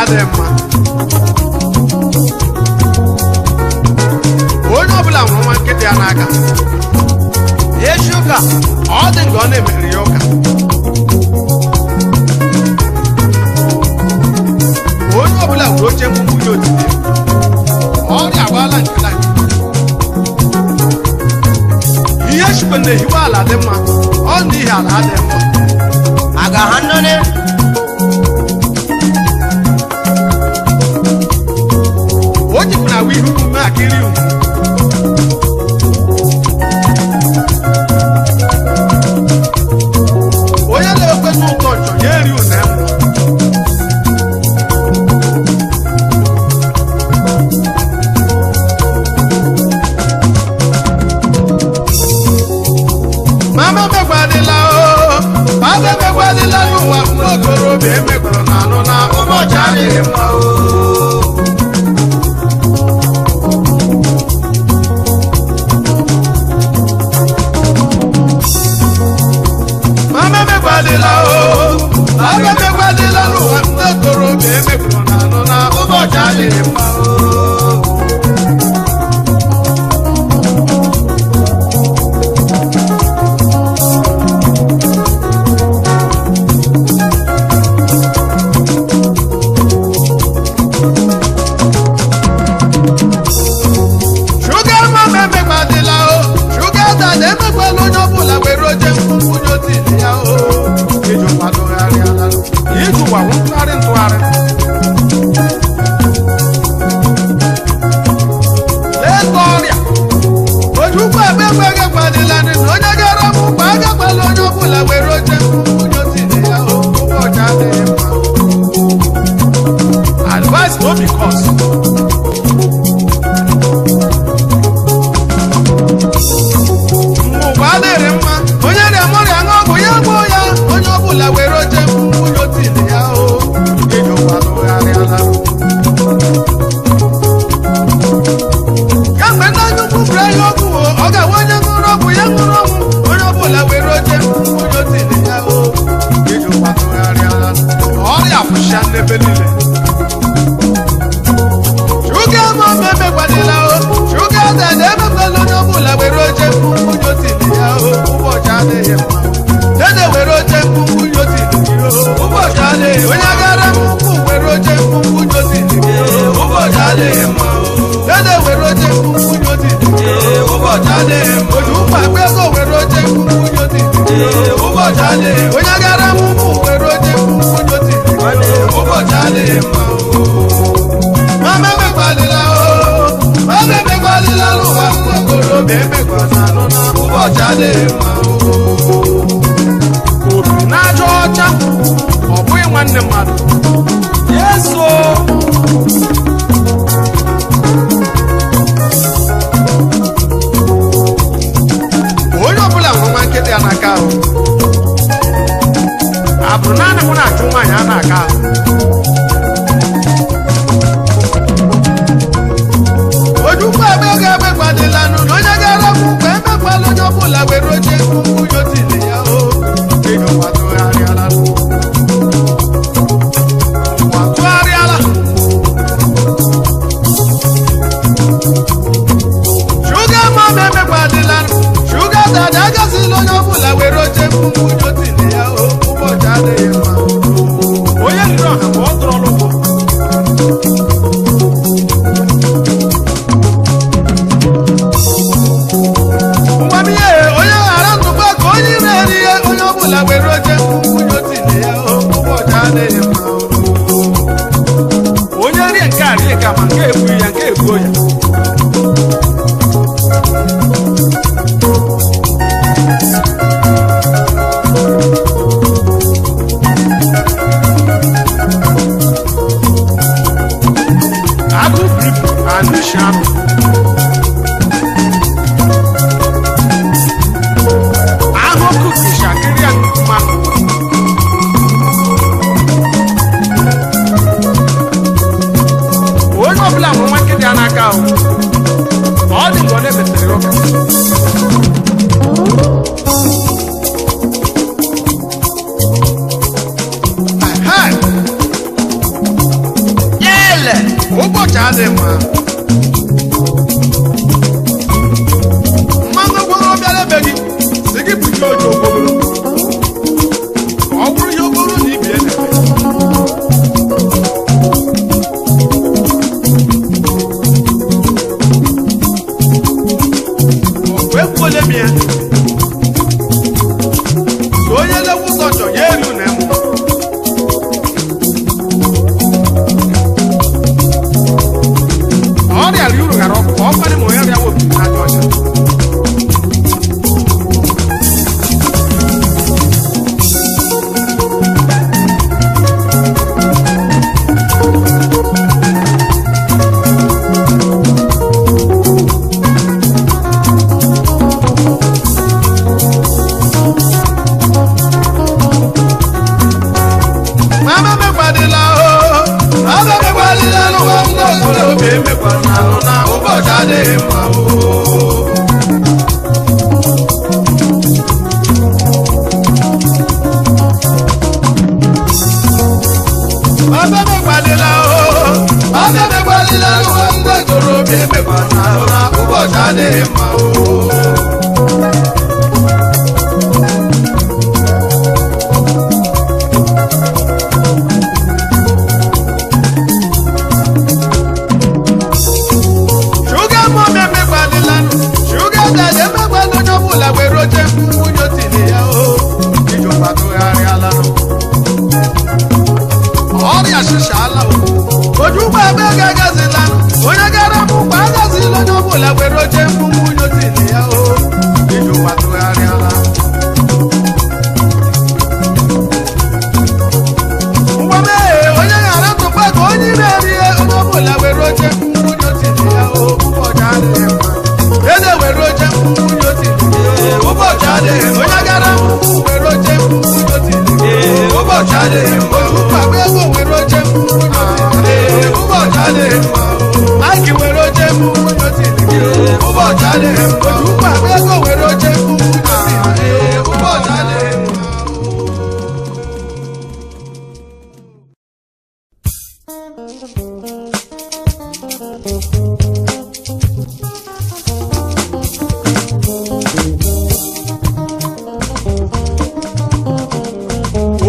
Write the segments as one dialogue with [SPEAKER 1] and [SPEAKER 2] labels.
[SPEAKER 1] dị mma onye ọbụla nwere nwa nkịtị ya n'aka echi ụka ọ dị nga ọ na-emeri ya ụka onye ọbụla nwere oche mkpụkpụ ya otite ọrịa agbaala nkịta ihe chukwu na-ehiwe ala dị mma ọ n'ihi ala dị mma
[SPEAKER 2] aga ha nnọne
[SPEAKER 1] o jikwa na ihe ukwu mee akịrị ugwu onye na-ekwe n'ụtọ nchọ ya eri une mbụ mama megwadịla mama megwadịla n'ụwa okorobịa emegburu na anụ na ụbọchị adịghị mma mama megwadịla mama megwadịla n'ụwa okorobịa emegburu na anụ na ụbọchị adịghị mma obi na-aja ọcha ọ bụghị nwanne mmadụ yeso onye ọbụla nwe nwa nkịtị ya n'aka ahụ abụrụ naanị mụ na-achụ nwaanyị a na-aka ahụ ojukwu ebe ga-ebe gwadịla nụ na onye gara bụ mgbe emekwala onye ọbụla were oche nwunye otile ya watụgharịala shuga mama emegwadịla shuga dada agazila onye ọbụla were oche nwunye otile ya ụbọchị adịghị mma onye riri ọha ma ọ tụrụ ọlụgwọ onye rie nke a rie ka ma nke ebughị ya nke ebuo ya okpokoro ka ọ bụrụ ihe okporo na ibie na-eme ọgwụ egwu ole m ya so onye lewu ụzọ chọ ya elu na emu ọrịa ri uru ghara ọkụ ka ọ kparị ma onye rịa wobi n'aja ọcha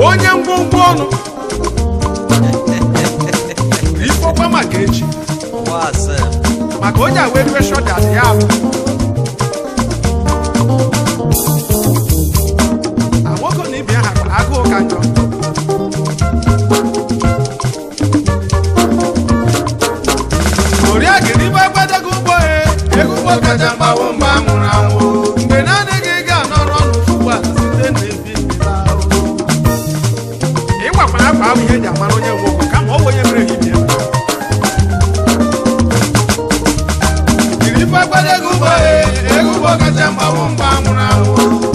[SPEAKER 1] onye ngwongwo ọnụ ifokwa maka echi maka onye a wee rue shọda ya abụ nwoke na ibe ya hara agụụ ka njọ oriakịrị ibe agbadago ugbo ego ugbo kacha mgbawo mgbe a nwụrụ anwụ mgbe na-adịghị ga anọrọ ọnụ ugbu a site na-ebi ịgwakwana akwa ahụ ihe eji amara onye nwoke kama ọ bụ onye mere hibie jiri ife agbadago ugbo ego ugbo kacha mgbawo mgbe a nwụrụ anwụ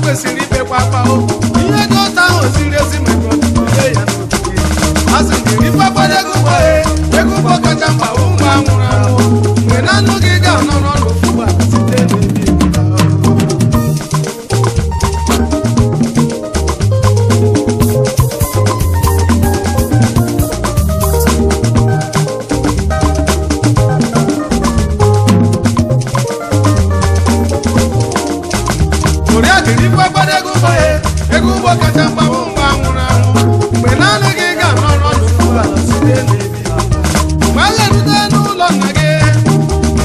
[SPEAKER 1] kwesịrị ibekwa akpa ihe dị ọta ahụ ziri ezi maka ọdịnihu ya n'ogige asị gị ikpekwadego ego ụgbọ kacha mkpa mgbe anwụrụ anwụ mgbe na anụ gị ga-anọrọ n'ofu ụgbọ site n'ebi ego ụgbọ kacha mgbanwe mgbe anwụrụ anwụ mgbe naanị gị ga-anọrọ n'ụwa site n'ebi mgbe a ga-erute n'ụlọ nna gị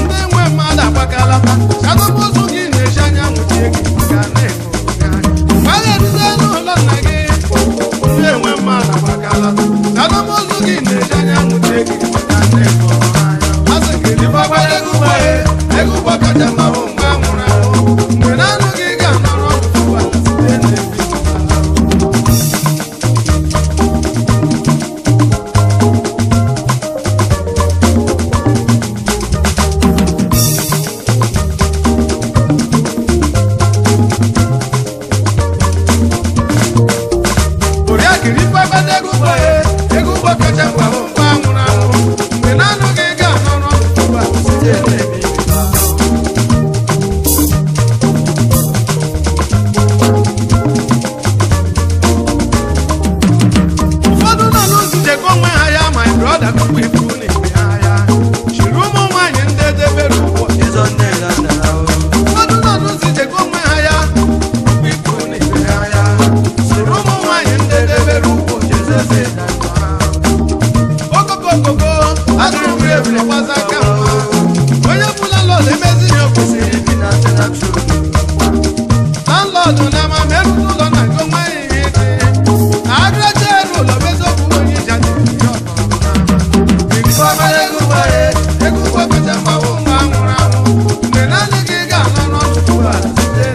[SPEAKER 1] ndị nwe mmadụ agbakalata chadobụzụ gị na-eji anya nwụchie gị maka na-ego mgbe a ga-erute n'ụlọ nna gị ndị nwe mmadụ agbakalata chadobụzụ gị na-eji anya nwụchie gị maka na-ego a sị gị dịbagbara ego ụgbọ kacha mgbanwe mgbe anwụrụ anwụ mgbe naanị gị ga-anọrọ n'ụwa site n'ebi ego ụgbọ kacha mgba mgbe anwụrụ anwụ mgbe na-anụ gị ga-anọrọ n'ụwa site n'ebi ụfọdụ nọ n'nzujekọ onwe ha ya ma brọda kpukpu ibu na-eme ha ya chiri ụmụ nwaanyị ndị edebere ụgbọ ụfọdụ nọ n'nzujekọ onwe ha ya kpukpu ibu na-eme ha ya chiri ụmụ nwaanyị ndị edebere ụgbọ okokokoko adụrụ ebule gbaza aka mma onye bụ landlord emezi ihe o kwesịrị ibi na landlord na-ama merụ n'ụlọ na nke onwe ihe dị adịracha eru ụlọ meziokwu onye iji adị ego ụgbọ kacha mgbanwe mgbe anwụrụ anwụ mgbe naanị gị ga-anọ n'ọnọdụ a site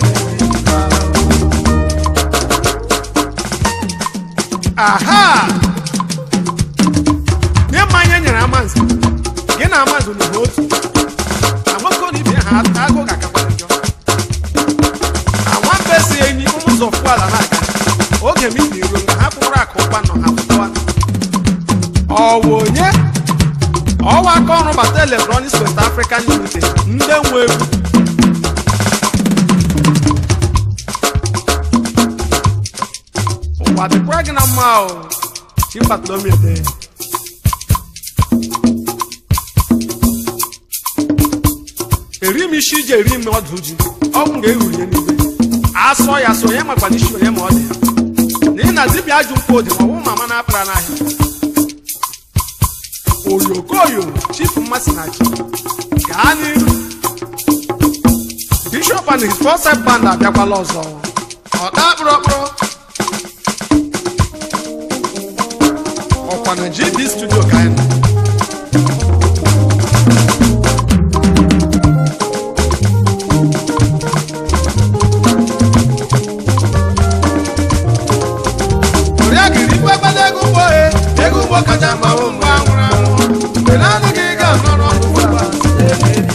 [SPEAKER 1] aha nye mmanya nyere amanzi gị na amanzi n'ụwa otu amako na ibe ha agụ ga-akakwara njọ anwambe si enyi ụmụ ụzọ fụala na-aga oge m ibi ruo nga ha kpụrụ akụ ụkpa nọ ha pụtawa ọwa onye ọwa aka ọrụ bata Electronics West African Limited ndị nwe egwu ụwa dịkwara gị na mma ahụ chibatlomiede eri m isi iji eri m ọdụ ji ọgwụ ga-ehuri n'igwe asọ ya so onye makwana isi onye ma ọ dị ya n'ihi na dibịa ajụ mkpụ dị ma ọwụ mama na-apụra n'ahịa oyokoyo chifu mmasị na chi gaa n'iru bishọp and his foresight band abịakwala ọzọ ọda kpụrọkpụrụ ọkwa na GD studio ka anyị nọ ego ụgbọ kacha mgbanwe mgbe anwụrụ anwụ mgbe naanị gị ga-anọrọ n'ụwa site n'ebi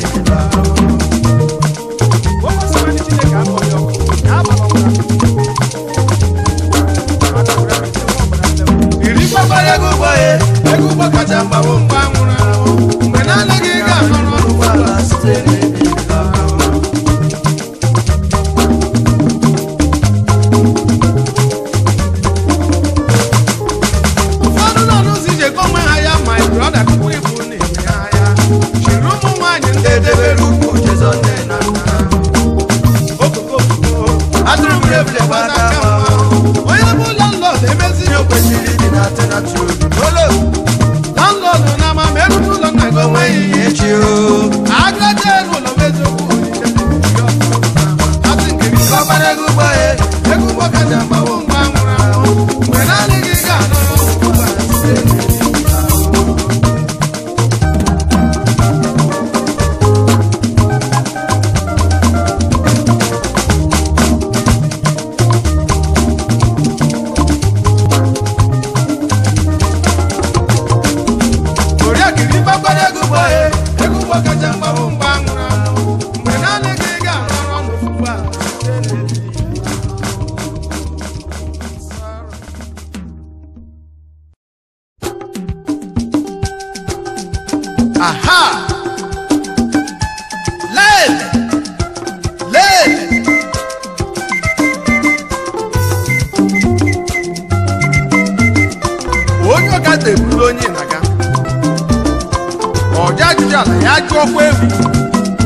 [SPEAKER 1] iri kpakpara ego ụgbọ kacha mgbanwe mgbe anwụrụ anwụ mgbe naanị gị ga-anọrọ n'ụwa site n'ebi onye bụ landlord emezi ihe o kwesịrị ibi na landlord na-ama merụ n'ụlọ nna gị onwe ihe echi agaje eru ụlọ meziokwu asị nke gị ọbara ego ụgbọ kacha mgbanwe mgbe anwụrụ anwụ mgbe naanị gị ga-anọ n'ụwa site ego ụgbọ kacha mgbanwe mgbe anwụrụ anwụ mgbe naanị gị ga-anọrọ n'ụwa site n'ebi bụrụ onye na-aga ọja ajụjụ ala ya jụọkwa ewu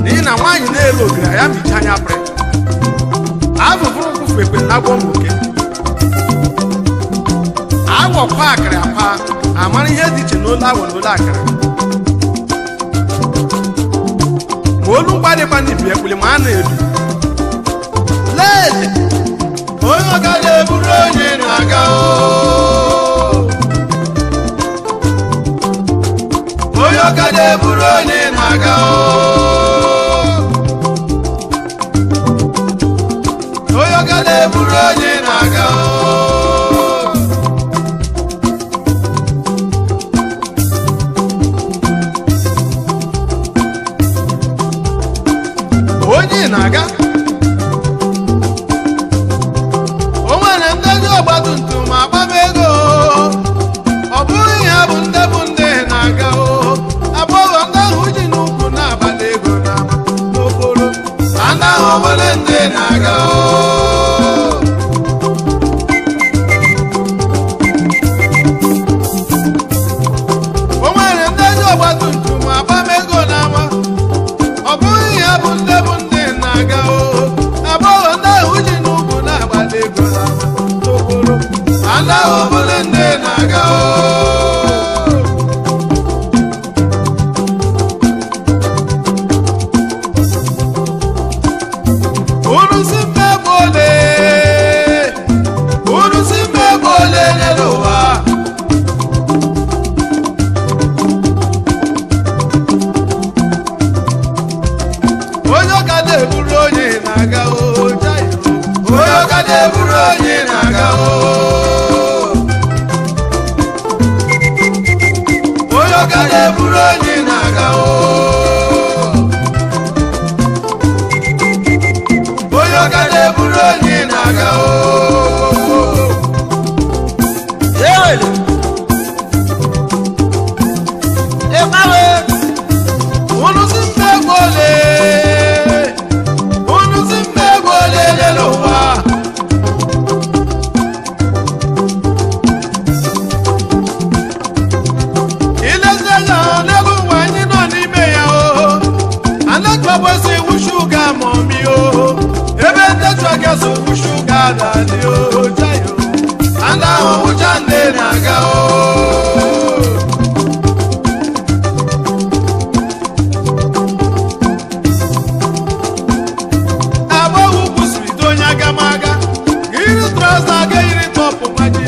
[SPEAKER 1] n'ihi na nwaanyị na-elu ogiri ya micha anya pịrị abụbụrụ nkwụfu ekwe na agwọ nwoke awọkwa akịrị apa amara ihe dị iche n'olu awọ na olu akịrị ma olu mgbadịkwa n'ibi ekwuli ma a na-edu lele onye ọga na-eburu onye na-aga onye ọga na-eburu onye na-aga onye ọga na-eburu onye na-aga onye na-aga o nwere ndị ndị ọgbatumtum agbam ego ọ bụghị ya bụ ndị na-aga agbọghọ ndị ahụ ji n'ukwu na-agbata ego n'ama n'okporo ndị ahụ ọbụla ndị na-aga o nwere ndị ndị ọgbatumtum agbam ego n'ama ọ bụghị ya bụ ndị na-aga agbọghọ ndị ahụ ji n'ugwu na-agbata ego n'ama n'okporo ndị ahụ ọbụla ndị na-aga unu si mmebe ole n'elu ụwa onye ọga na-eburu onye na-aga onye ọga na-eburu onye na-aga onye ọga na-eburu onye na-aga onye ọga na-eburu onye na-aga unu si mmegbu ole n'ụwa ilezi anya n'ego ụwa anyị nọ n'ime ya anagbabọsi iwu shuga mọmi ebe ndetu agaso iwu shuga dadị jayo ndị ahụ ụcha ndị na-aga agamaga iri trọza aga iri tọpụ maji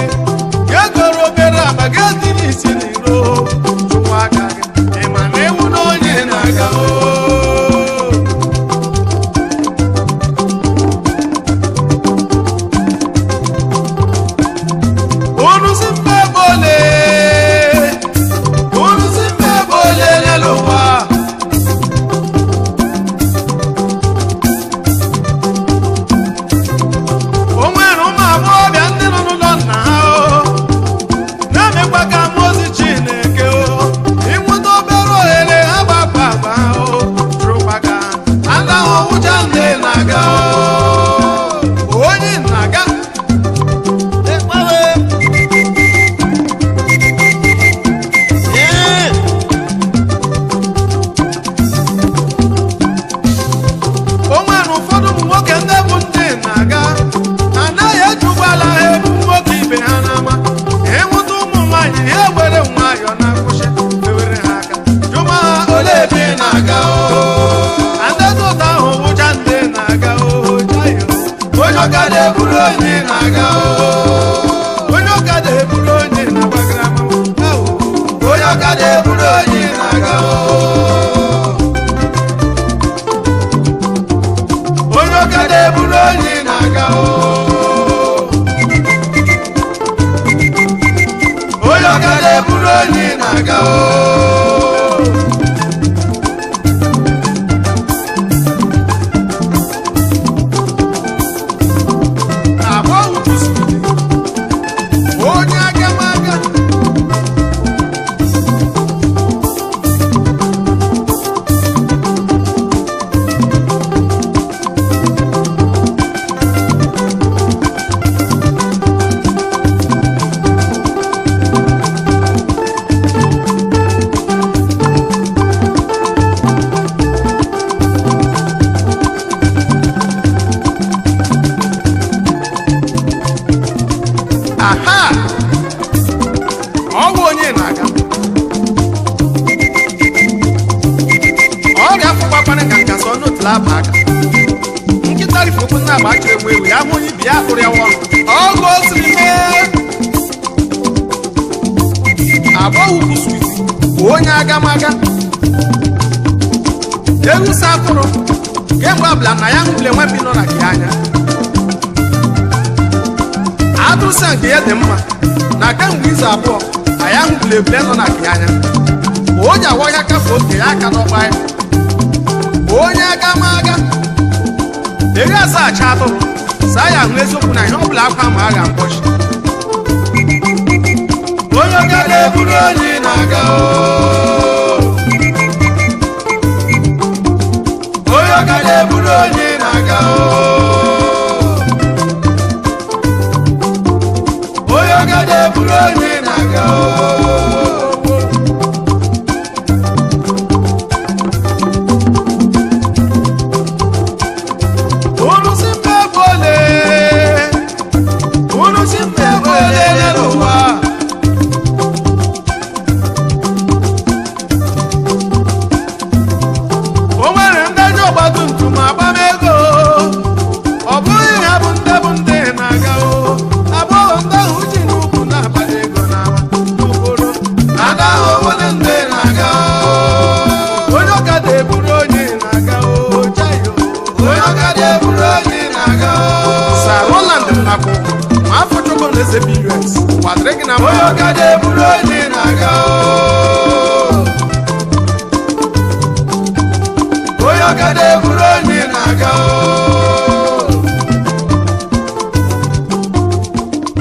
[SPEAKER 1] ga-egoro obere aba ga-eti n'isi n'iro chụkwa aka gị ịma na ewu na onye na-aga unu si mmebe ole n'elu ụwa onye ọga na-eburu onye na-aga onye ọga na-eburu onye na-agbagara onye ọga na-eburu onye na-aga onye ọga na-eburu onye na-aga onye ọga na-eburu onye na-aga aha ọgwụ onye na-aga ọ ga-afụkwakwana ka nkasi ọnụ otula aba aka nkịta rifokwu na agba chiri egwu ewu ya hụ onye ibi ya kpụrụ ya ọnụ ọgụ o siri mee agbọghụ switi onye agamaga ewusa atụrụ kemgbe abụla na ya hụbụla enwe bi nọ na gị anya atụrụsa nke ya dị mma na kemgbe izu abụọ na ya hụbụla ebule nọ na gị anya onye awọhịa kafe oke ya aka n'ọgba ya onye agamaga eri asaghachi atụrụ saa ya ahụ eziokwu na ihe ọbụla akwa ma a ga-mkpọchi onye ọga na-eburu onye na-aga onye ọga na-eburu onye na-aga onye ọga na-eburu onye na-aga unu si mbe bole n'ụwa o nwere ndị ji ọgbatumtum agbamego ọ bụghị ha bụ ndị na-aga agbọghọ ndị ahụ ji n'ukwu na-akpata ego n'ama n'okporo ada ahụ obodo ndị na-aga onye ọkada eburu onye na-aga chayo onye ọkada eburu onye na-aga sa Roland nakwu ma afọ chukwu na-eze BUS kwadịrị gị na onye ọkada eburu onye na-aga onye ọkada eburu onye na-aga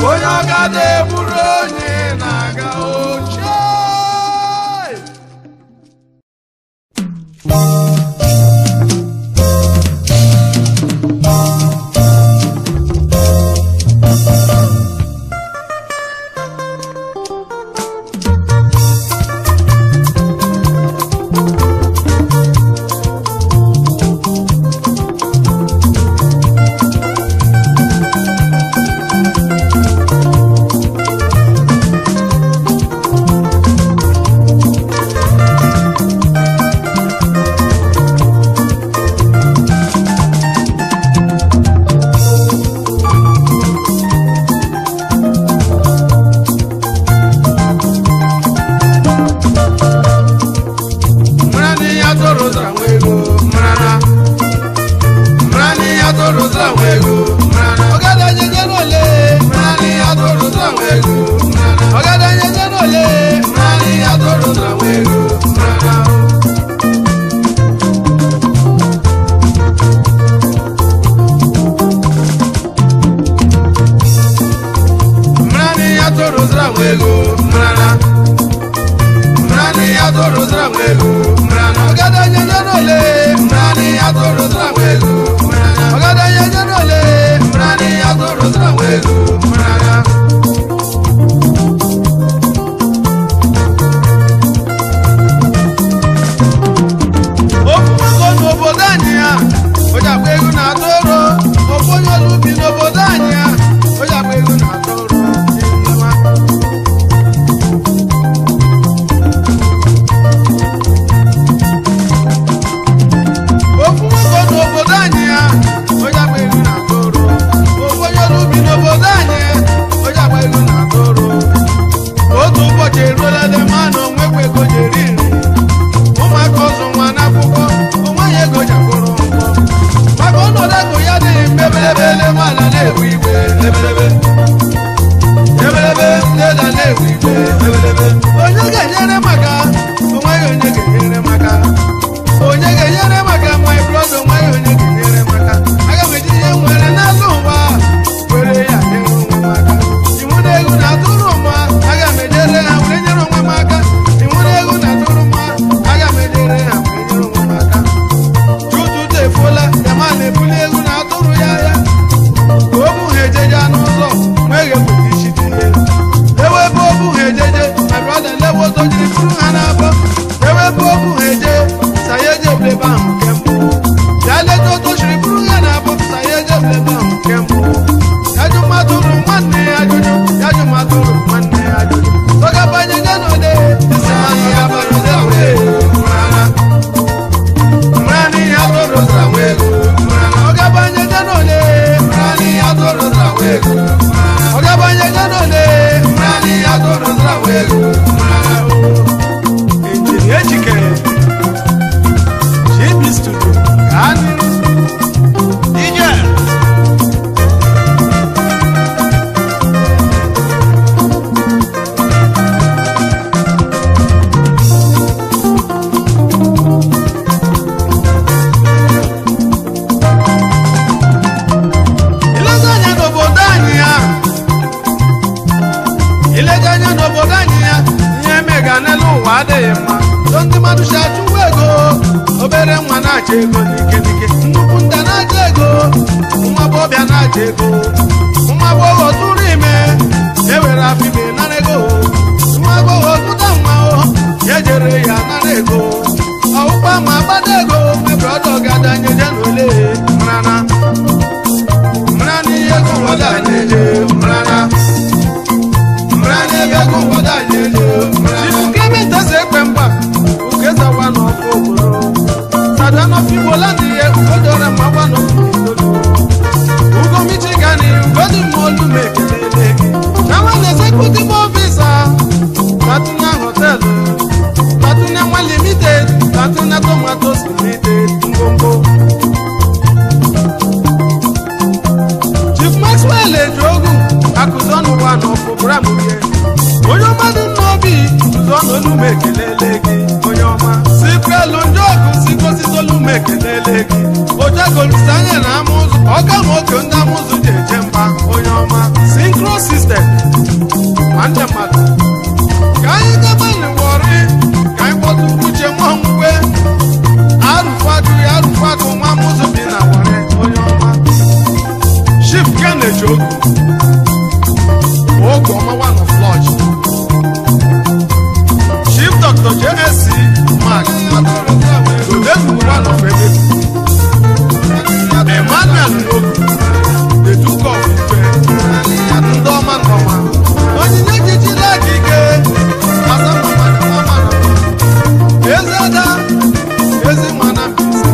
[SPEAKER 1] onye ọkada eburu onye na-aga ochie ọgabanye ganole injinia ejikere GB Studio gani DJ ileganya n'obodo anyị ya ihe mega n'elu ụwa adịghị mma so ndị mmadụ si achụwa ego obere nwa na-acha ego n'ike nnukwu nda na-acha ego nwa agbọghọbịa na-acha ego nwa agbọghọ tụrụ ime ewere afọ ime nara ego nwa agbọghọ tụta nwa ya jere ya nara ego ọkpụkpa ma agbada ego mebere ọdọ ga-adanye je n'ole mrana ihe ego nwada na-eje mrana Ibukeme tese ekpe mba ukeza wano foboro Sadano fibola niye ugodore mabano fitolo Ugo michigani ugodi molu mekeleleki Nama executive officer Tatuna hotel Tatuna mwa limited Tatuna tomatoes limited Ngombo Chief Maxwell Ejogu Akuzonu wano fobramu ye onye ọma dị n'obi ụzọ n'olu mekelele gị onye ọma sikwelu ndị ọgụ sikositolu mekelele gị ojegolisa anya na amụzụ ọga ma oke ndị amụzụ ji eje mba onye ọma Synchro System nwanne mmadụ ka anyị gaba n'Iwori ka anyị kpọtụrụ uche nwa nwukwe arụfadụ nwa amụzụ bi na Iwori onye ọma Chief Kenneth Ogu oge ọma one of lodge Chief Dr. JSC Mark Odeku one of Edeku Emmanuel Nogu the Duke of Ife Ndoma onyinye jijiri aka ike Ezeda ezi mana mbise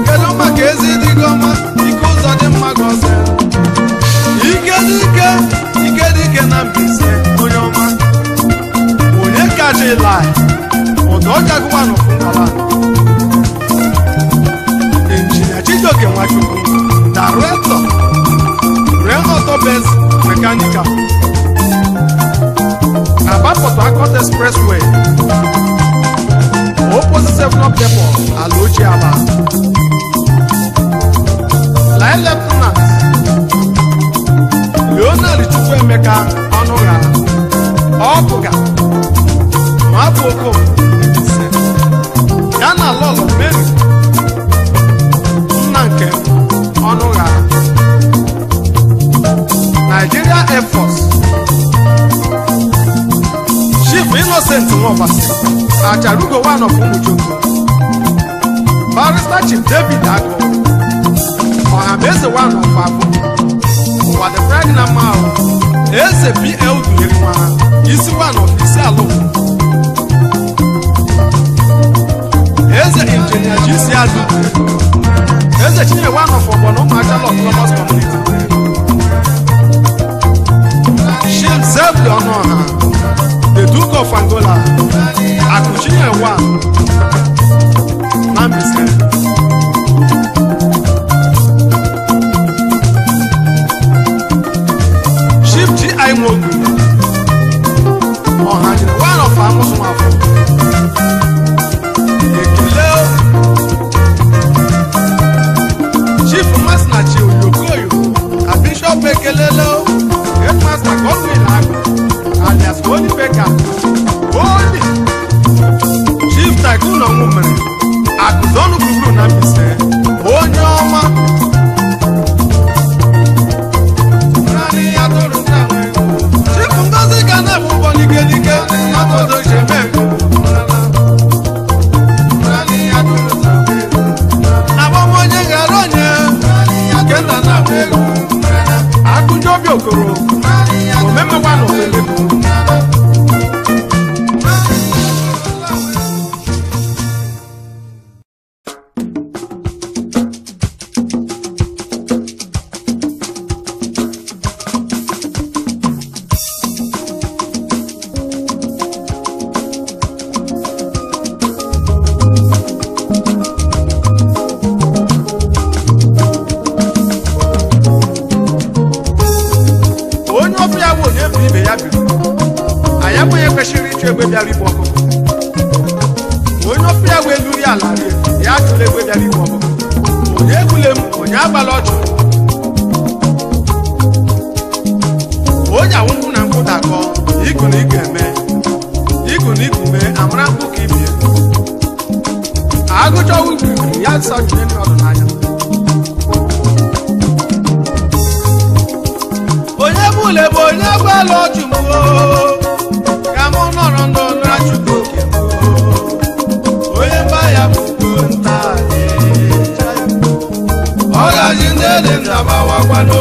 [SPEAKER 1] kedu maka ezi dịgọma ike ụzọ dị mma gọzie ike dike na mbise onye ọma onye kacha ịla ụdọ ọjagụwa n'ofu nkala injinia Chijioke Nwachukwu Director Rail Autobase Mechanical Aba Port Harcourt Expressway opposite 7 Depot ala ochie Aba Line Lieutenant Leonard Chukwuemeka Ọnụga Ọkụga Nwafọ Okom ya na Lọlọ Mary nna nke Ọnụga Nigeria Air Force Chief Innocent Nwobasi Acharugo one of Umuchukwu Barrister Chief David Agụ Ọhameze one of Abu ụwa the pregnant man eze PL dunyere nwa isi one of isi alụ eze injinia GC Adu eze Chinye one of Obono Ụmụachala Autonomous Community Chief Zebdi Ọnụọha the Duke of Angola Akụchinye one na Mbaise G.I. Nwogu ọhanyere one of amụsụ afọ ekele Chief Master Chi Oyokoyo ka Bishop ekelele Headmaster Godwin Agụ alias Holy Beka Holy Chief Tycoon Onwumere Akụzọnụ gburugburu na Mbaise onye ọma Ngozi ga na-ebu ụgbọ n'ike n'obodo Jemego abụmonye gara onye Kenda na-agba ego Akụnje Obi Okoro omemekwa na Omelego echu egbe bịara igbu ọkụkọ onye ọfụ ya wee luri ala rie ya chụrụ egbe bịara igbu ọkụkọ onye egbule m onye agbala ọchụ onye awụkwụ na mkpụ dakọ iku na iku eme iku na iku mee amara mkpụ ka ibie agụcha ọgwụ ikirikiri ya sachie ndị ọdụ n'anya onye bụ ule bụ onye agbala ọchụ m ka mụ nọrọ n'ọnụ achụkwu oke m onye mba ya bụ nta ọ gaji ndị ede ndabawakwanụ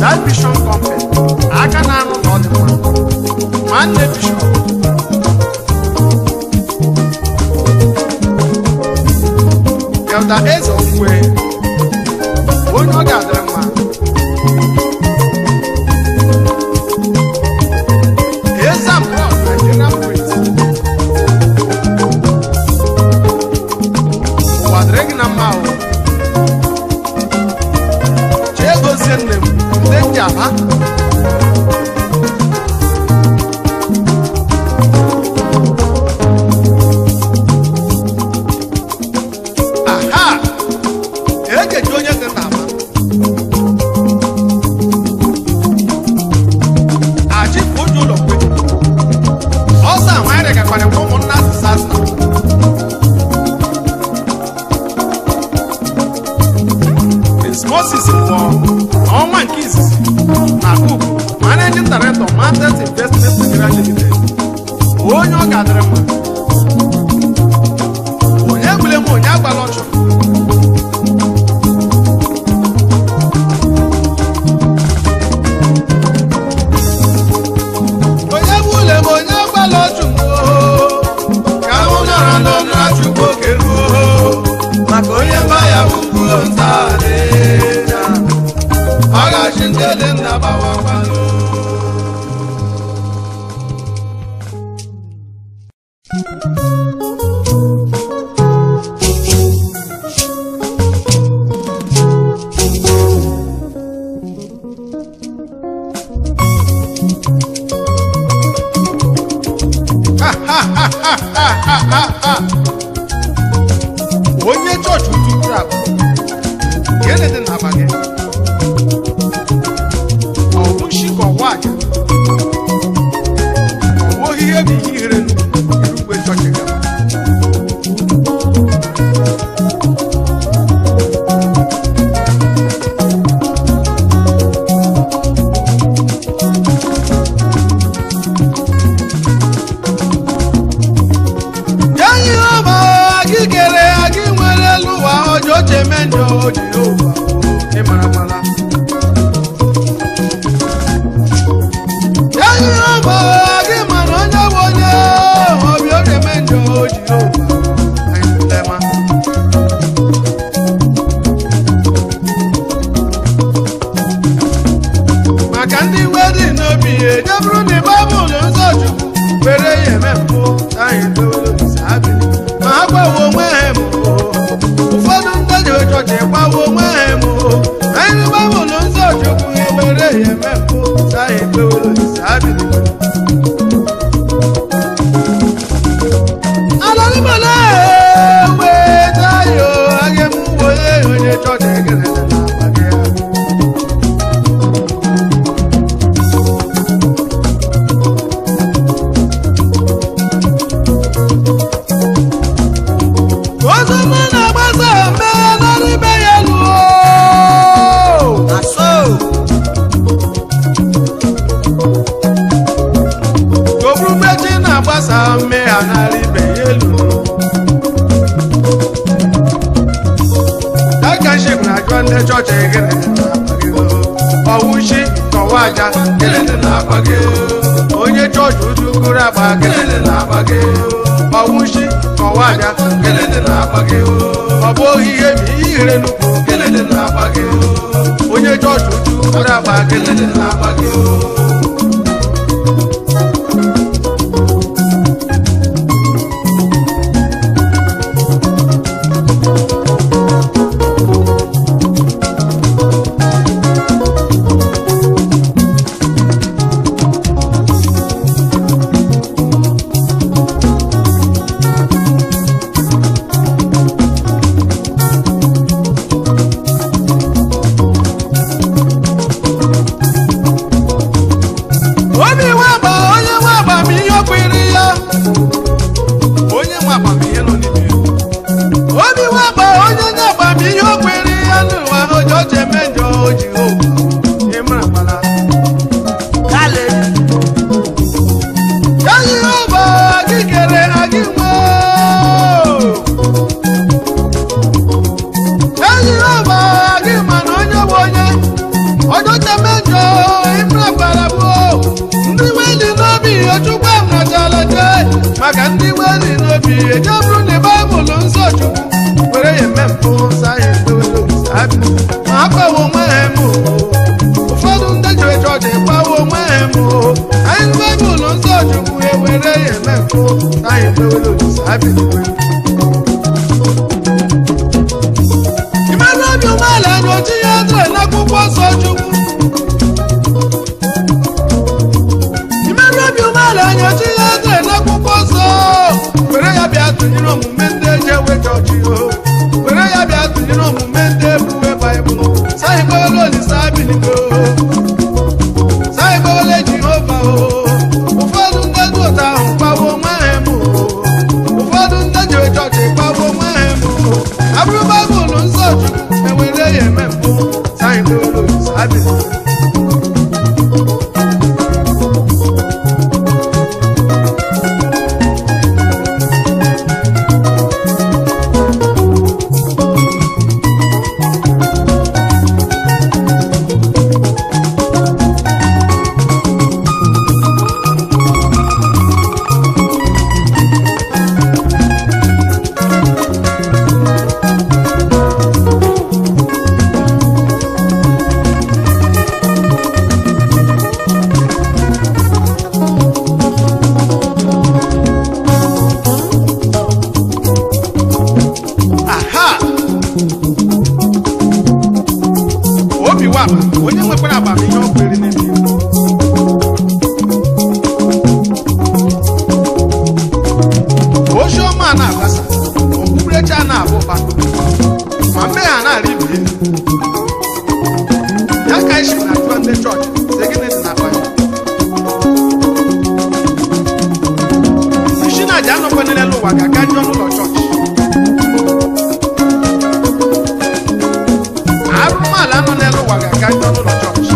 [SPEAKER 3] That Vision Company, I can handle all the one. Man, the Vision.
[SPEAKER 1] Mr. Eze Okwe onye ọ ga-adịrị mma Ezam Rock Nigerian Prince ụwa dịrị gị na mma ahụ chee gozie nne m ndị ndị aba Moses for Oman Kiss na Cook Managing Director Market Investment Nigeria Limited onye ọ ga-adịrị mma onye gbule m onye agbala ọchụ onye gbule m onye agbala ọchụ ka ahụ nọrọ n'ọnụ achụkwu oke ruo maka onye mba ya bụ kwuo ntaadị Agashindele nabawa walo Onye church utu crap Gene de nabage Waja Ohi ebi ihe n'ugbe chọọchị gaba Yanyi ọma gị kere gị nwere elu ụwa ọjọọ cheme njọ dị ụwa ịmara mara maka ndị wedi n'obi ejeburu na Baịbụl nsọ Chukwu were ya eme mpụ anyị abịa ma ha gbawo onwe ha ụfọdụ ndị ji chọọchị gbawo onwe ha anyị Baịbụl nsọ Chukwu were ya eme mpụ anyị abịa Alalibala wetayo agemuwo onye chọọchị egere na abage Ozoma na gbasa mbe n'oribe ya luo aso Gobru mechi na gbasa mbe ha n'oribe ya luo Ship na John the Church egere Ọwụshi kọwaja kelele na-agbage onye chọọchị udukuru agba kelele na-agbage Ọwụshi kọwaja kelele na-agbage ọ bụ ihe bi ihere nnukwu kelele na-agbage onye chọọchị udukuru agba kelele na-agbage maka ndị wedi n'obi ejeburu na Baịbụl nsọ Chukwu were ya eme mpụ mpụ anyị mewere olise abịa Imanu obi umeala anya oji ya dịrị n'akwụkwọ nsọ Chukwu Imanu obi umeala anya oji ya dịrị n'akwụkwọ nsọ were ya bịa tụnyere omume ndị eji eweta ọchị were ya bịa tụnyere omume ndị ebuwe Baịbụl saghị gbawele olise abiligo saghị gbawele Jehova ụfọdụ ndị dị ụtọ ahụ kpawo onwe ha emu ụfọdụ ndị ji chọọchị kpawo onwe ha emu abụrụ Baịbụl nsọ Chukwu ewere ya eme mpụ saghị gbawele olise abiligo onye nwekwara amamihe ọ kwere n'ebe ozi ọma a na-agbasa okpukperechi a na-abụ ụba ma mmehie a na-arị ibe ya ka isi na ajụọ ndị chọọchị si gịnị dị na akpa ya isi na aja anọkwana n'elu ụwa ga-aga njọ n'ụlọ chọọchị arụmala anọ n'elu ụwa ga-aga njọ n'ụlọ chọọchị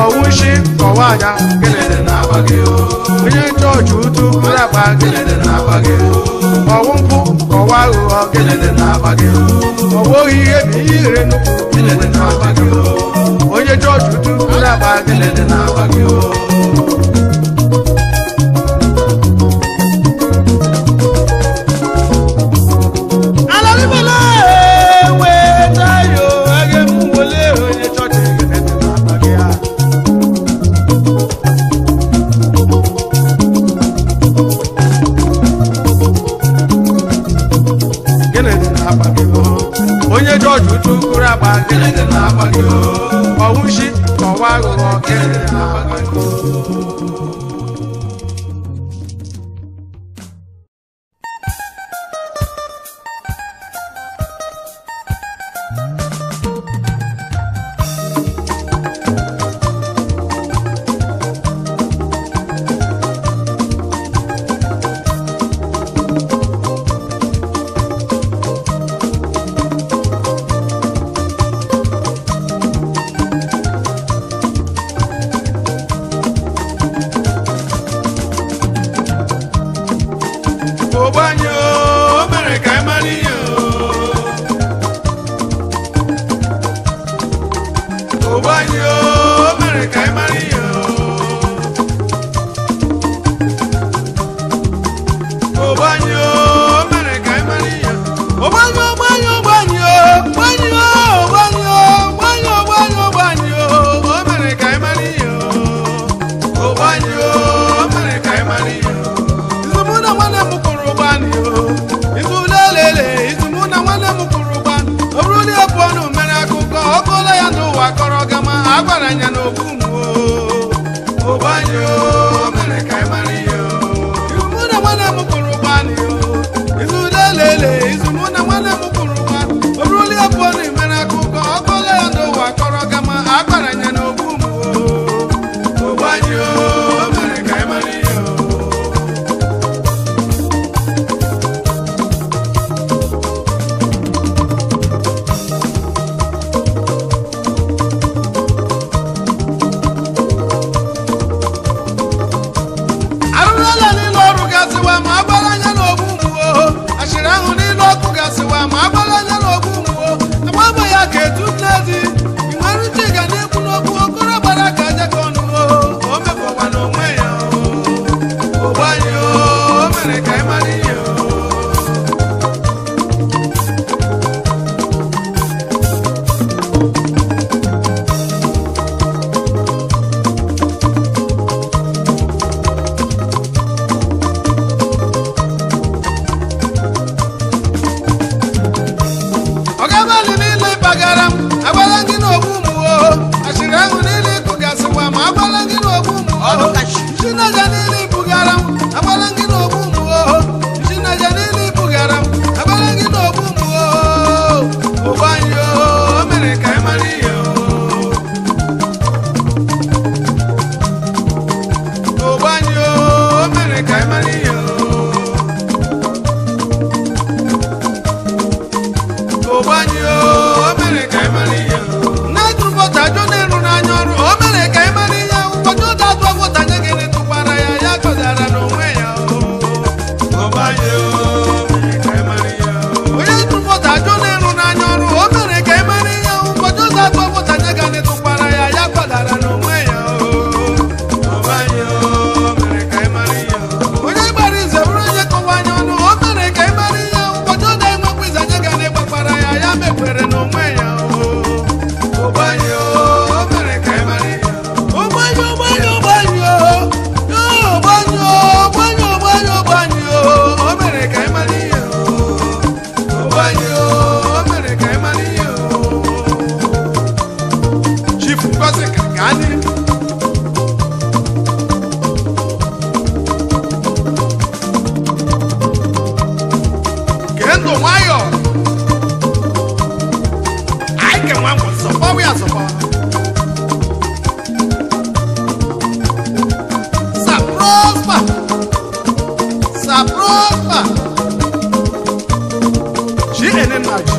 [SPEAKER 1] ọwụshi kọwa ya kelele na-agba gị onye chọọchị utu kwuru akpa kelele na-agba gị ọwụ mpụ kọwa aghụghọ kelele na-agba gị ọwụghị ihe bụ ihe ire nnukwu kelele na-agba gị onye chọọchị utu kwuru akpa kelele na-agba gị alalibele weta yo ege mwole onye chọọchị kelele na-agba gị ha onye jọọjị utu kwuru akpa kelele na-agba gị ọwụshi kọwa aghụghọ kelele na-agba gị abalị niile bagara m agbala gị n'ogbu ụmụ ashịrị ahụ niile ịkụgasịwa ma agbala gị n'ogbu ụmụ chinaja niile ibugara m agbala gị n'ogbu ụmụ chinaja niile ibugara m agbala gị n'ogbu ụmụ ụgbanyị o mere ka ị mara ihe ụgbanyị o mere ka ị mara ihe ụgbanyị o mere ka ị mara ihe na-etụbọta ajọ na-eru n'anya ọrụ o mere ka ị mara ihe ụbọchị ụda atụ ọgwụta nye gị tụkwara ya ya gọzara n'onwe ya ụgbanyị o mere ka ị mara ihe onye tụbọta ajọ na-eru n'anya ọrụ o mere ka ị mara ihe ụbọchị ụda atụ ọgwụta nye gị tụkwara ya ya gọzara n'onwe ya ụgbanyị o mere ka ị mara ihe onye gbara ize bụrụ onye kọwa anya ọnụ o mere ka ị mara ihe ụbọchị ụda enwekwa ize nye gị gbakwara ya ya mekwere n'onwe ya ụgbanyị o mere ka ị mara ihe ụgbanyị ụgbanyị ụgbanyị o ụgbanyị ụgbanyị ụgbanyị ụgbanyị o mere ka ị mara ihe ụgbanyị o mere ka ị mara ihe Chief Ngozi ka anyị kee ndụ nwayọọ anyị kenwa ngwa sọpọwa ya sọpọ saprospa GNNG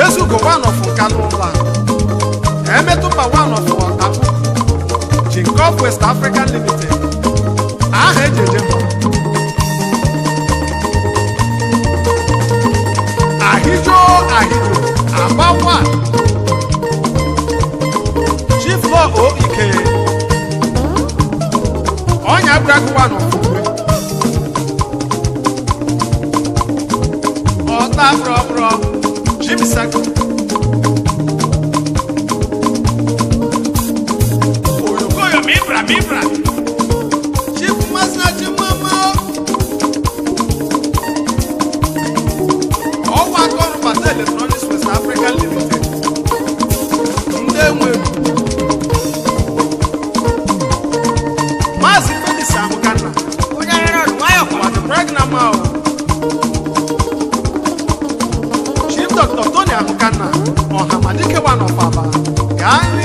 [SPEAKER 1] ezugo one of Nkanu ụlọ emetụba one of Akụ Jinkoff West African Limited aha ejeje mba Ahijo Abawa Chief Law Oike Onya Bragwa no Ota bro Jimmy Sako Oyokoyo Mibra Chief Masna Chimama Electronics West African Limited Ndewe Mazi Felix Amukana onye rere nwayo kwa the pregnant mao Chief Dr. Tony Amukana Ohamadike one of Aba Gani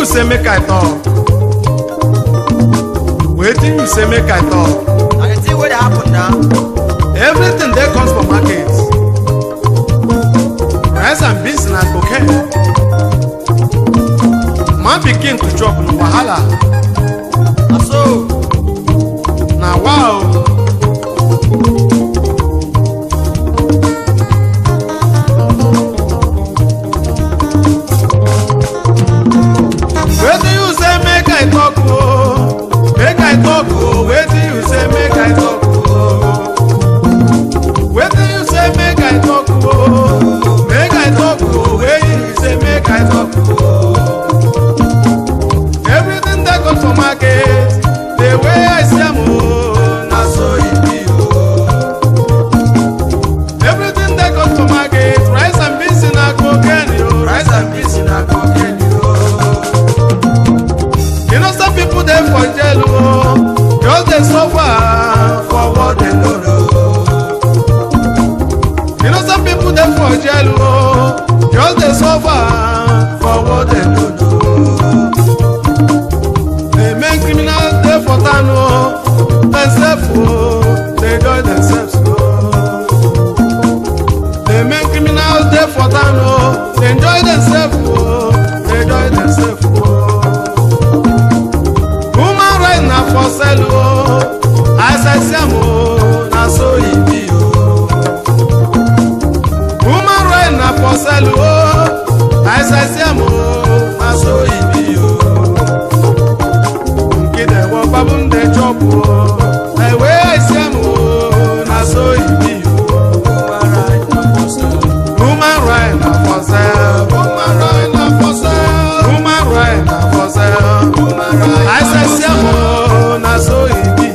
[SPEAKER 1] say make I talk? Waiting you say make I talk?
[SPEAKER 2] I can see what happened now.
[SPEAKER 1] Everything that comes from market. Rice and beans and cocaine. Man begin to chop no wahala.
[SPEAKER 2] So,
[SPEAKER 1] Now wow. Where do you say make I talk? Oh, make I talk. Oh, where do you say make I talk? Oh, where do you say make I talk? Oh, make I talk. Oh, where you say make I talk? Oh, everything that goes for market, the way I see am, oh, na so it be. Oh, everything that goes for market, rice and beans in a cocaine, oh, rice and beans in a cocaine. You know some people they for jail, oh, just they suffer for what they don't know. You know some people they for jail, oh, just they suffer for what they don't know. They make criminals they for town, oh, themselves, oh, they enjoy themselves, oh. They make criminals they for town, oh, they enjoy themselves, oh, they enjoy themselves, oh. Na for sale, oh, as I say, oh, na so it be, oh. Woman right na for sale, oh, as I say, oh, na so it be, oh. Kid they walk babun they chop, oh, the way I say, oh, na so it be, oh. Woman right na for sale, woman right na for sale, woman right na for sale, woman right, as I say, oh. So it be.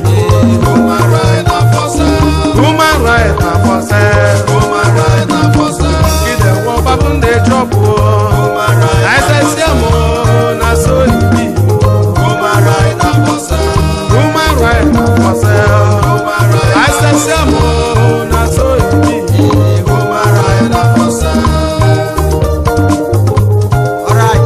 [SPEAKER 1] Woman right now for sale. Woman right now for sale. Woman right now for sale. Give them one babun they drop. Woman right. I say see na so it be. Woman right now for sale. Woman right now for sale. Woman right. I say see na so it be. Woman right now for sale. All right.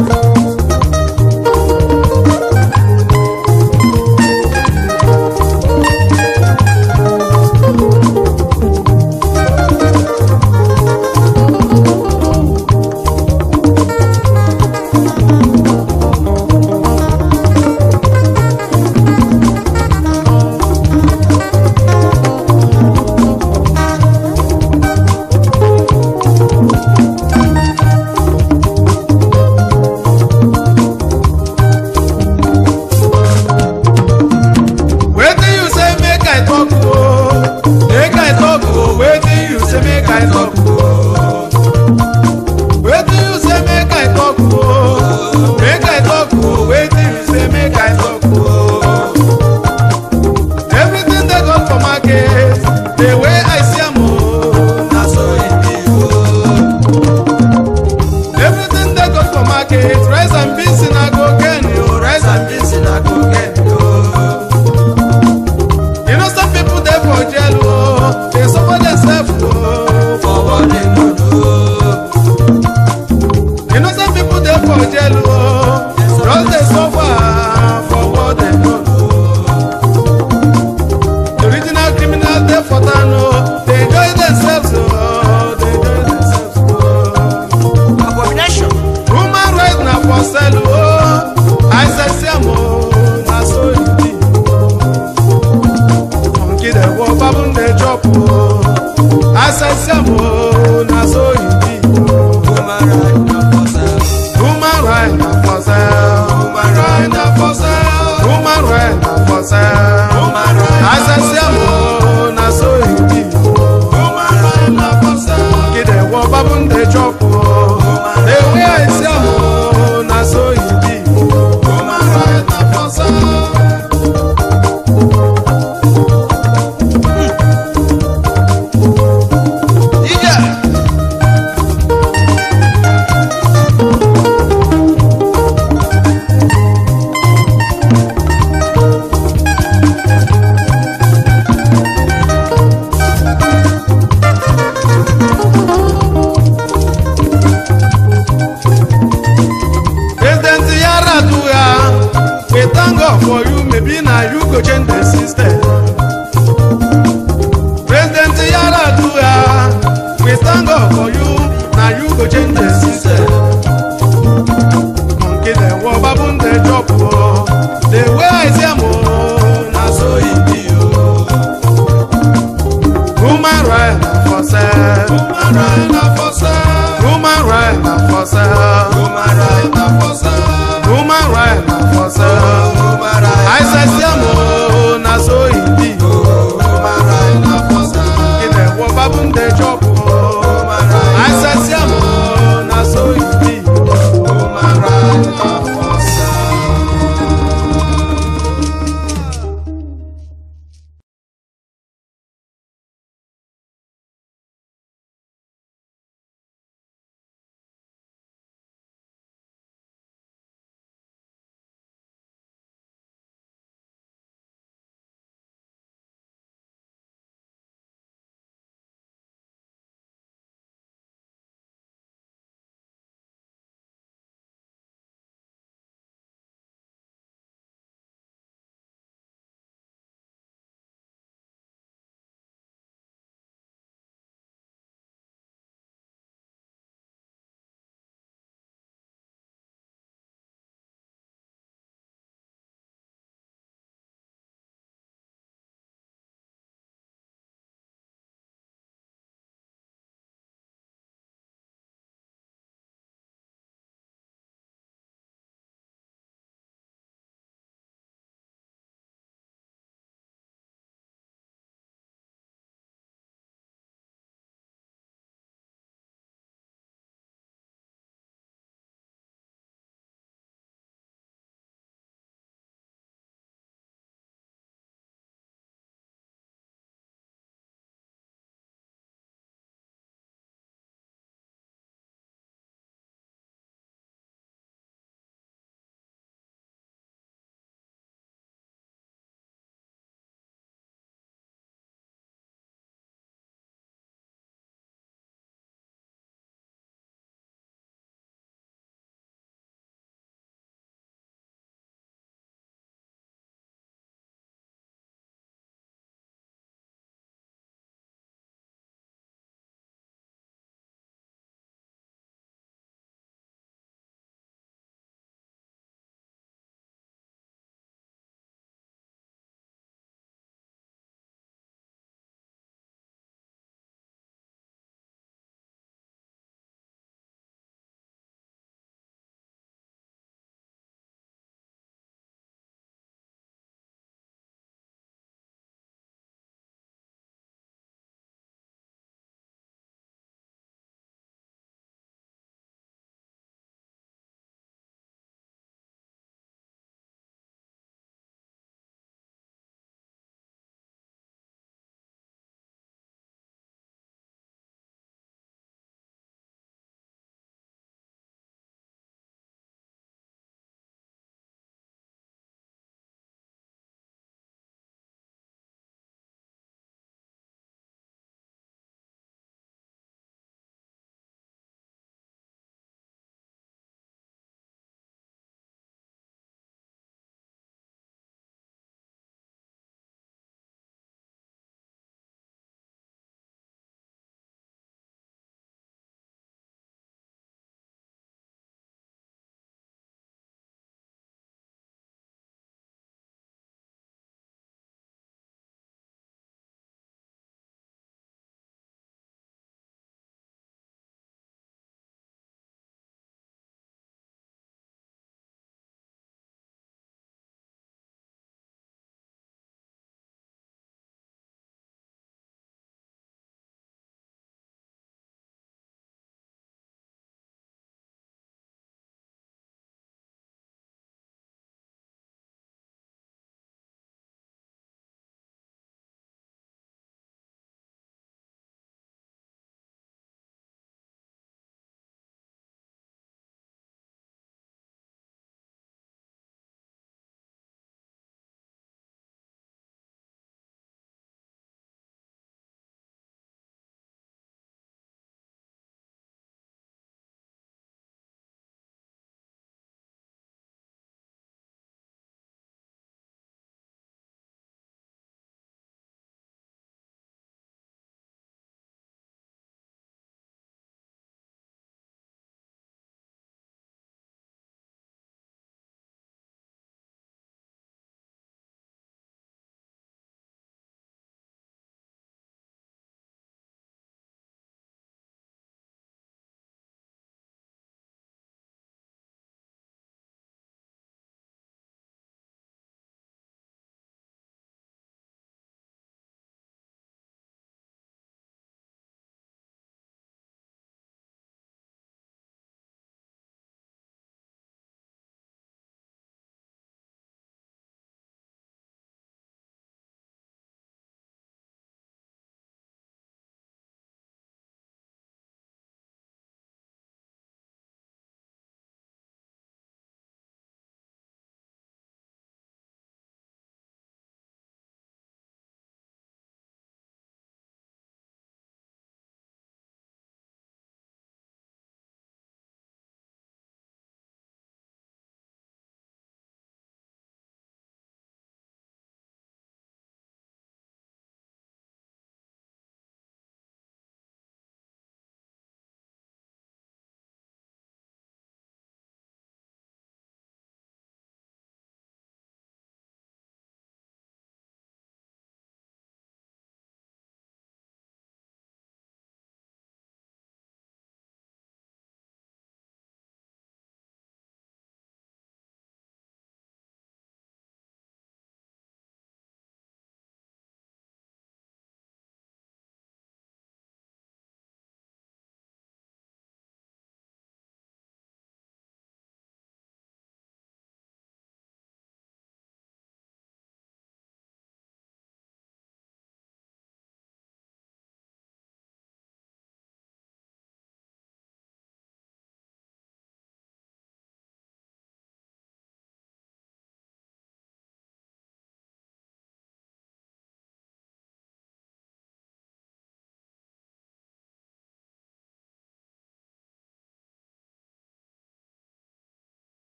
[SPEAKER 1] God for you, maybe now you go change the system. President Yaradua, we thank God for you, now you go change the system. Monkey the war babun the job, the way I say more, now so it be you. Human right for sale, human right for sale, human right for sale.